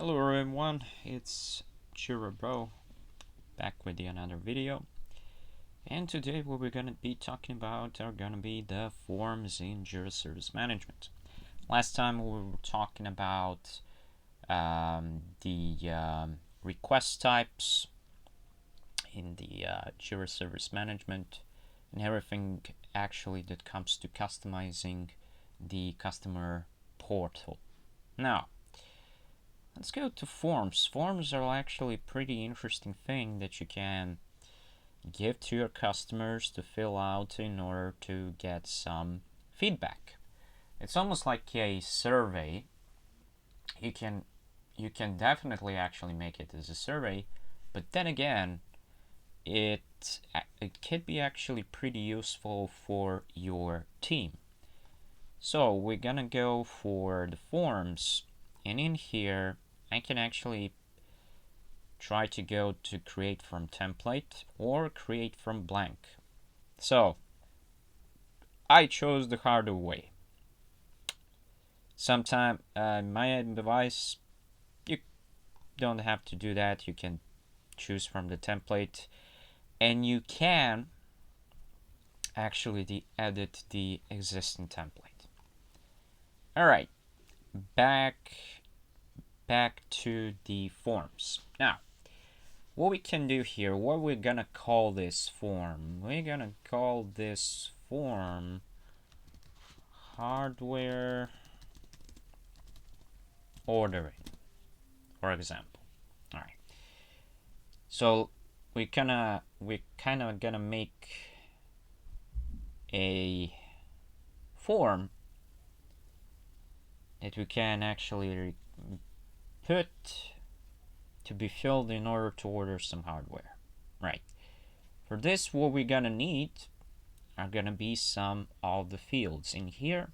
Hello everyone, it's Jira Bro back with another video, and today what we're gonna be talking about are gonna be the forms in Jira Service Management. Last time we were talking about the request types in the Jira Service Management and everything actually that comes to customizing the customer portal. Now, let's go to forms. Forms are actually a pretty interesting thing that you can give to your customers to fill out in order to get some feedback. It's almost like a survey. You can definitely actually make it as a survey, but then again, it could be actually pretty useful for your team. So we're gonna go for the forms, and in here I can actually try to go to create from template or create from blank. So I chose the harder way. Sometime my advice, you don't have to do that. You can choose from the template, and you can actually edit the existing template. All right, back to the forms. Now, what we can do here, what we're gonna call this form, we're gonna call this form hardware ordering, for example. All right, so we're kind of gonna make a form that we can actually put to be filled in order to order some hardware. Right. For this, what we're gonna need are gonna be some of the fields. In here,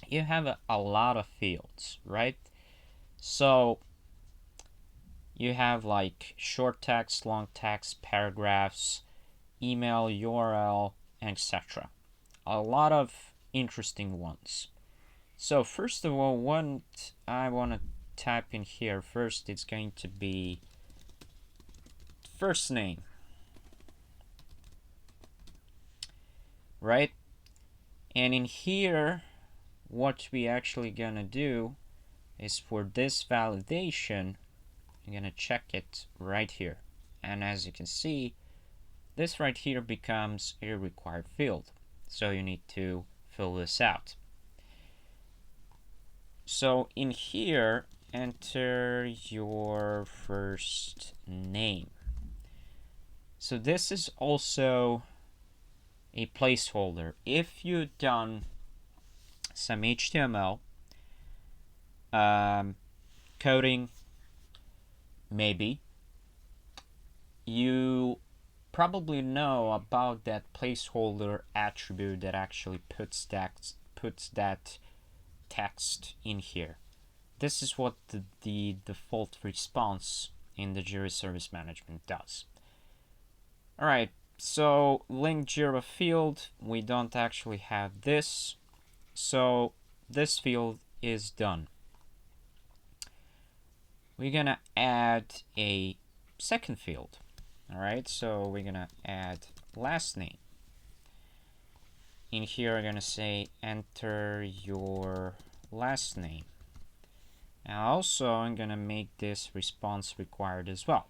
you have a lot of fields, right? So you have like short text, long text, paragraphs, email, URL, etc. A lot of interesting ones. So first of all, what I want to type in here first, it's going to be first name, right? And in here, what we actually gonna do is for this validation, I'm gonna check it right here. And as you can see, this right here becomes a required field. So you need to fill this out. So in here, enter your first name. So this is also a placeholder. If you've done some HTML coding, maybe you probably know about that placeholder attribute that actually puts that text in here. This is what the default response in the Jira Service Management does. All right, so link Jira field, we don't actually have this, so this field is done. We're gonna add a second field. All right, so we're gonna add last name. In here, I'm gonna say enter your last name. And also, I'm gonna make this response required as well.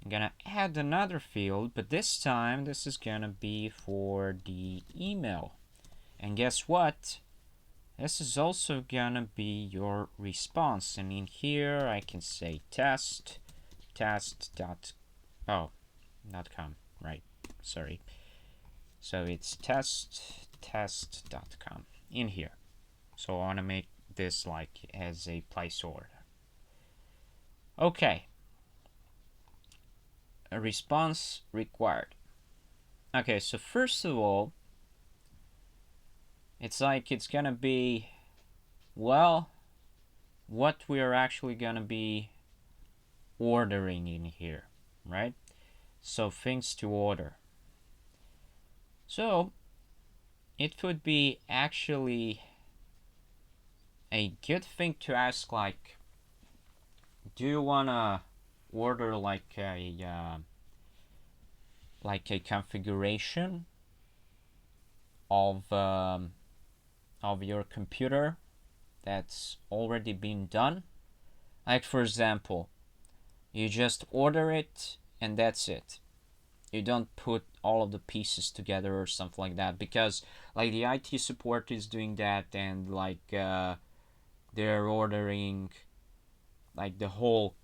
I'm gonna add another field, but this time this is gonna be for the email. And guess what? This is also gonna be your response. And in here, I can say test.com, right? Sorry. So it's test.com in here. So I want to make this like as a placeholder. Okay. A response required. Okay, so first of all, it's like it's gonna be, well, what we are actually gonna be ordering in here, right? So things to order. So it would be actually a good thing to ask, like, do you wanna order like a configuration of your computer that's already been done? Like, for example, you just order it and that's it. You don't put all of the pieces together or something like that, because like the IT support is doing that, and like they're ordering like the whole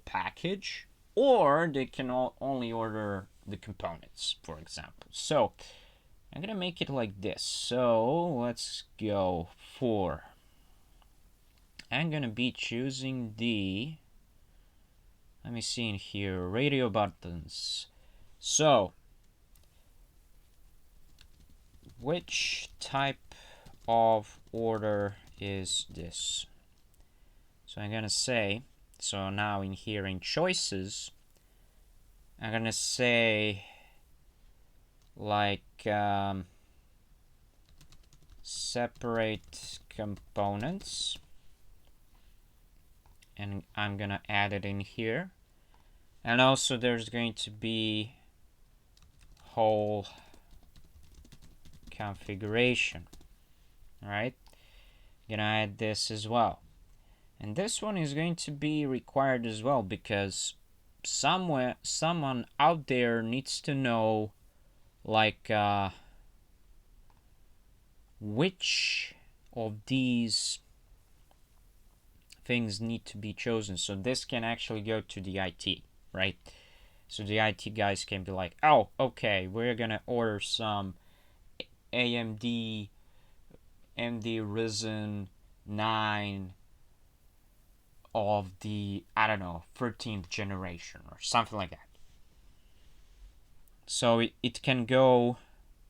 package, or they can only order the components, for example. So I'm gonna make it like this. So let's go for, I'm gonna be choosing the, let me see in here, radio buttons. So which type of order is this? So I'm gonna say, so now in here in choices, I'm gonna say like separate components, and I'm gonna add it in here. And also there's going to be whole configuration. All right, I'm gonna add this as well, and this one is going to be required as well, because someone out there needs to know like which of these things need to be chosen. So this can actually go to the IT, right? So the IT guys can be like, oh, okay, we're gonna order some AMD Ryzen 9 of the, I don't know, 13th generation or something like that. So it can go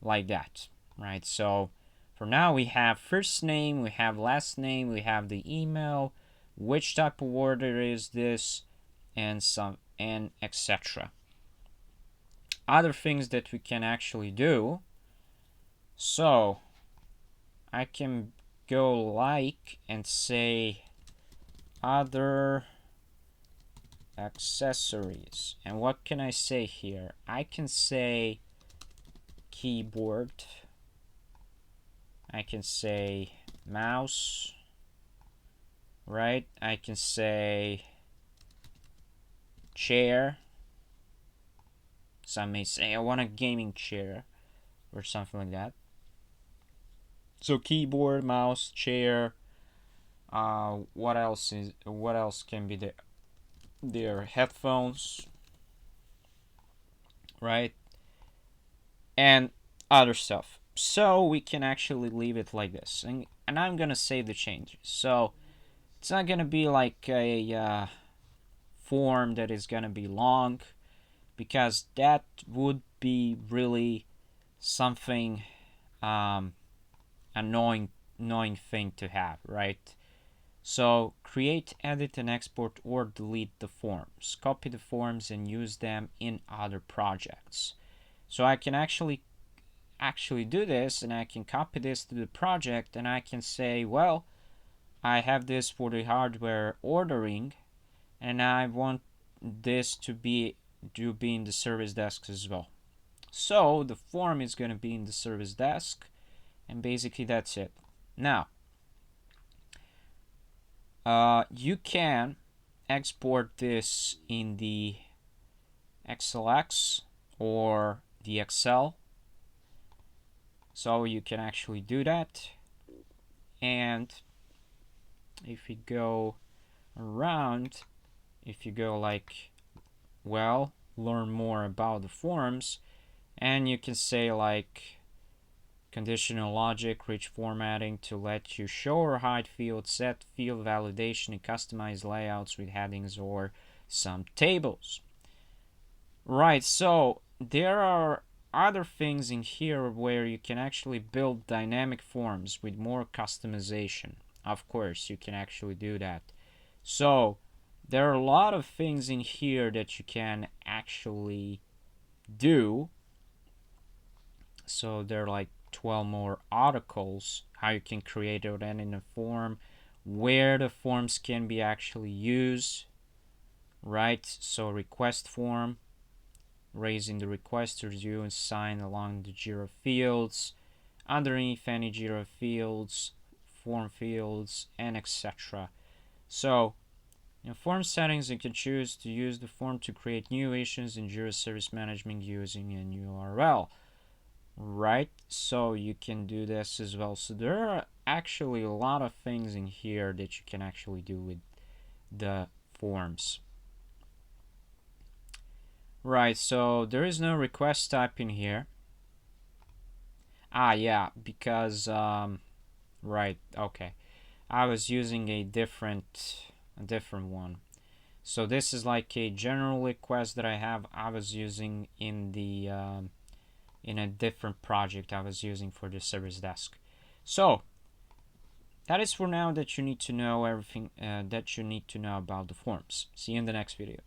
like that, right? So for now we have first name, we have last name, we have the email, which type of order is this, and etc. Other things that we can actually do, so I can go like and say other accessories. And what can I say here? I can say keyboard, I can say mouse, right? I can say chair. Some may say I want a gaming chair or something like that. So keyboard, mouse, chair. What else can be there? There, headphones, right? And other stuff. So we can actually leave it like this, and I'm gonna save the changes. So it's not gonna be like a form that is gonna be long, because that would be really something annoying thing to have, right? So create, edit, and export or delete the forms. Copy the forms and use them in other projects. So I can actually do this, and I can copy this to the project, and I can say, well, I have this for the hardware ordering, and I want this to be in the service desk as well. So the form is going to be in the service desk, and basically that's it. Now you can export this in the XLX or the Excel, so you can actually do that. And if you go around, if you go like, well, learn more about the forms, and you can say like conditional logic, rich formatting to let you show or hide fields, set field validation, and customize layouts with headings or some tables. Right, so there are other things in here where you can actually build dynamic forms with more customization. Of course, you can actually do that. So there are a lot of things in here that you can actually do. So there are like 12 more articles how you can create it in a form, where the forms can be actually used, right? So request form, raising the request to review and sign along the Jira fields, underneath any Jira fields, form fields, and etc. So in form settings, you can choose to use the form to create new issues in Jira Service Management using an URL. Right, so you can do this as well. So there are actually a lot of things in here that you can actually do with the forms. Right, so there is no request type in here. Yeah, because right, okay, I was using a different one. So this is like a general request that I was using in the in a different project I was using for the service desk. So that is for now that you need to know everything that you need to know about the forms. See you in the next video.